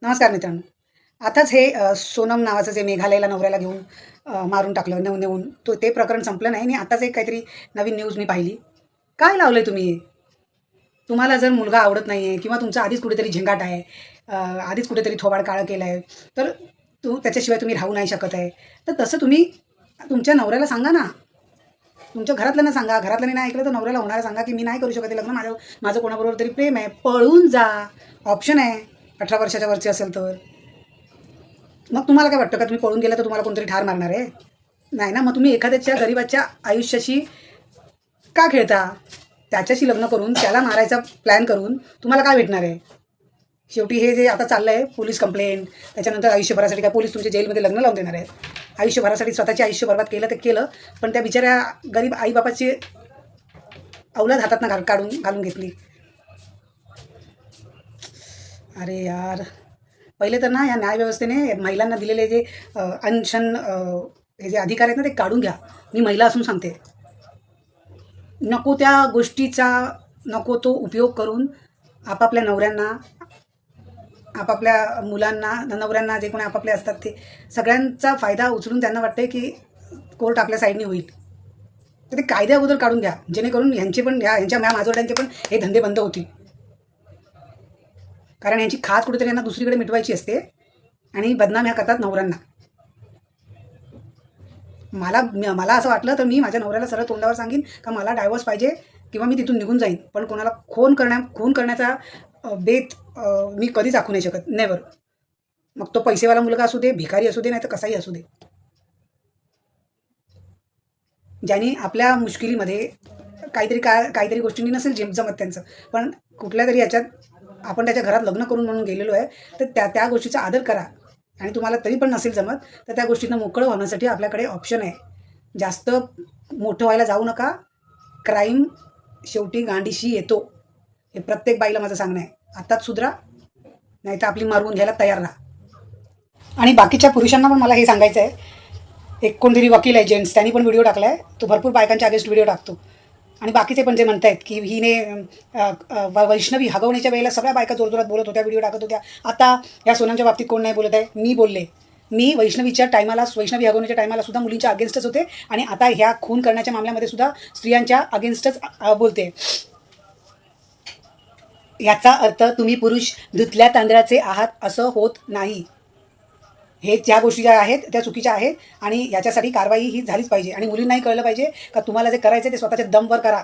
नमस्कार मित्रांनो. आताच हे सोनम नावाचं जे मेघालयला नवऱ्याला घेऊन मारून टाकलं नेऊन ते प्रकरण संपलं नाही आणि आताच एक काहीतरी नवीन न्यूज मी पाहिली. काय लावलंय तुम्ही हे? तुम्हाला जर मुलगा आवडत नाही आहे किंवा तुमचा आधीच कुठेतरी झिंगाट आहे, आधीच कुठेतरी थोबाड काळं केलं आहे, तर त्याच्याशिवाय तुम्ही राहू नाही शकत आहे. तर तसं तुम्ही तुमच्या नवऱ्याला सांगा ना. तुमच्या घरातल्यांना सांगा. घरातल्यांनी नाही ऐकलं तर नवऱ्याला होणारा सांगा, की मी नाही करू शकत हे लग्न. माझं माझं कोणाबरोबर तरी प्रेम आहे. पळून जा. ऑप्शन आहे. 18 वर्षाच्या वरची असेल तर. मग तुम्हाला काय वाटतं का तुम्ही पळून गेला तर तुम्हाला कोणतरी ठार मारणार आहे? नाही ना. मग तुम्ही एखाद्याच्या गरीबाच्या आयुष्याशी का खेळता? त्याच्याशी लग्न करून त्याला मारायचा प्लॅन करून तुम्हाला काय भेटणार आहे? शेवटी हे जे आता चाललं आहे पोलीस कंप्लेंट, त्याच्यानंतर आयुष्यभरासाठी काय पोलीस तुमच्या जेलमध्ये लग्न लावून देणार आहेत? आयुष्यभरासाठी स्वतःचे आयुष्य बरबाद केलं ते केलं, पण त्या बिचाऱ्या गरीब आईबापाची औलाद हातातनं घालून घेतली. अरे यार, पहिले तर ना या न्यायव्यवस्थेने महिलांना दिलेले जे हे जे अधिकार आहेत ना ते काढून घ्या. मी महिला असून सांगते. नको त्या गोष्टीचा नको तो उपयोग करून आपापल्या नवऱ्यांना, आपापल्या मुलांना, नवऱ्यांना जे कोणी आपापले असतात ते सगळ्यांचा फायदा उचलून त्यांना वाटतंय की कोर्ट आपल्या साईडने होईल. तर ते कायदे अगोदर काढून घ्या, जेणेकरून ह्यांचे पण ह्यांच्या माजोरड्यांचे पण हे धंदे बंद होतील. कारण यांची खात कुठेतरी यांना दुसरीकडे मिटवायची असते आणि बदनाम ह्या करतात नवऱ्यांना. मला असं वाटलं तर मी माझ्या नवऱ्याला सरळ तोंडावर सांगेन का मला डायव्होर्स पाहिजे किंवा मी तिथून निघून जाईन. पण कोणाला खून करण्याचा बेत मी कधीच आखू नाही शकत. नेवर. मग तो पैसेवाला मुलगा असू दे, भिकारी असू दे, नाही तर कसाही असू दे. ज्यांनी आपल्या मुश्किलीमध्ये काहीतरी गोष्टींनी नसेल जमत त्यांचं, पण कुठल्या तरी याच्यात आपण त्याच्या घरात लग्न करून म्हणून गेलेलो आहे, तर त्या गोष्टीचा आदर करा. आणि तुम्हाला तरी पण नसेल जमत तर त्या गोष्टींना मोकळं होण्यासाठी आपल्याकडे ऑप्शन आहे. जास्त मोठं व्हायला जाऊ नका. क्राईम शेवटी गांडीशी येतो. हे प्रत्येक बाईला माझं सांगणं आहे. आत्ताच सुधरा, नाही तर आपली मारवून घ्यायला तयार राहा. आणि बाकीच्या पुरुषांना पण मला हे सांगायचं आहे. एक कोणतरी वकील आहे जेंट्स, त्यांनी पण व्हिडिओ टाकला आहे. तो भरपूर बायकांच्या अगेन्स्ट व्हिडिओ टाकतो. आणि बाकीचे पण जे म्हणत आहेत की हिने वैष्णवी हगवण्याच्या वेळेला सगळ्या बायका जोरजोरात बोलत होत्या, व्हिडिओ टाकत होत्या. आता या सोनांच्या बाबतीत कोण नाही बोलत आहे. मी बोलले. मी वैष्णवी हगवण्याच्या टायमाला सुद्धा मुलींच्या अगेन्स्टच होते आणि आता ह्या खून करण्याच्या मामल्यामध्ये सुद्धा स्त्रियांच्या अगेन्स्टच बोलते. याचा अर्थ तुम्ही पुरुष धुतल्या तांदळाचे आहात असं होत नाही. हे ज्या गोष्टी ज्या आहेत त्या चुकीच्या आहेत आणि याच्यासाठी कारवाई ही झालीच पाहिजे. आणि मुलींनाही कळलं पाहिजे का तुम्हाला जे करायचं ते स्वतःच्या दमवर करा.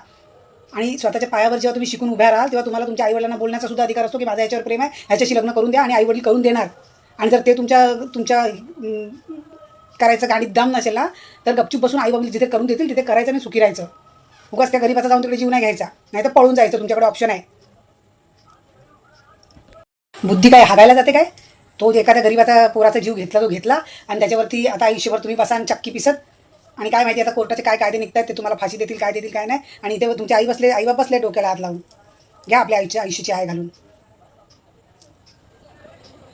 आणि स्वतःच्या पायावर जेव्हा तुम्ही शिकून उभ्या राहाल तेव्हा तुम्हाला तुमच्या आईवडिलांना बोलण्याचा सुद्धा अधिकार असतो की माझा याच्यावर प्रेम आहे, ह्याच्याशी लग्न करून द्या. आणि आईवडील करून देणार. आणि जर ते तुमच्या करायचं गाडीत दम नसेल ना, तर गपचूप बसून आईवडील जिथे करून देतील तिथे करायचं आणि सुखी राहायचं. उगाच त्या गरीबाचा जाऊन तिकडे जीव नाही घ्यायचा, नाही तर पळून जायचं. तुमच्याकडे ऑप्शन आहे. बुद्धी काय हागायला जाते काय? तो एखाद्या गरीबाचा पोराचा जीव घेतला तो घेतला आणि त्याच्यावरती आता आयुष्यभर तुम्ही बसा आणि चक्की पिसत. आणि काय माहिती आता कोर्टाचे काय कायदे निघतात ते तुम्हाला फाशी देतील काय नाही. आणि इथे तुमचे आईबाप बसले डोक्याला हात लावून. घ्या आपल्या आयुष्याची आय घालून.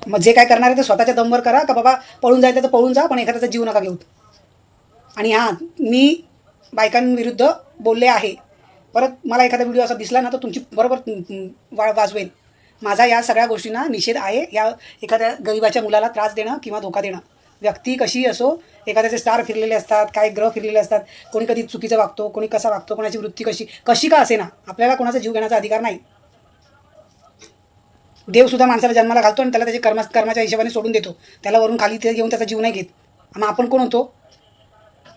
मग जे काय करणार आहे ते स्वतःच्या दमवर करा. का बाबा पळून जायचं तर पळून जा, पण एखाद्याचा जीव नका घेऊ. आणि हां, मी बायकांविरुद्ध बोलले आहे. परत मला एखादा व्हिडिओ असा दिसला ना तर तुमची बरोबर वाजवेल. माझा या सगळ्या गोष्टींना निषेध आहे. या एखाद्या गरीबाच्या मुलाला त्रास देणं किंवा धोका देणं. व्यक्ती कशी असो, एखाद्याचे स्टार फिरलेले असतात, काय ग्रह फिरलेले असतात, कोणी कधी चुकीचं वागतो, कोणी कसा वागतो, कोणाची वृत्ती कशी का असे ना, आपल्याला कोणाचा जीव घेण्याचा अधिकार नाही. देवसुद्धा माणसाला जन्माला घालतो आणि त्याला त्याच्या कर्माच्या हिशोबाने सोडून देतो. त्याला वरून खाली ते घेऊन त्याचा जीव नाही घेत. मग आपण कोण होतो?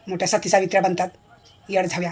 मोठ्या सती सावित्र्या बनतात येड झाव्या.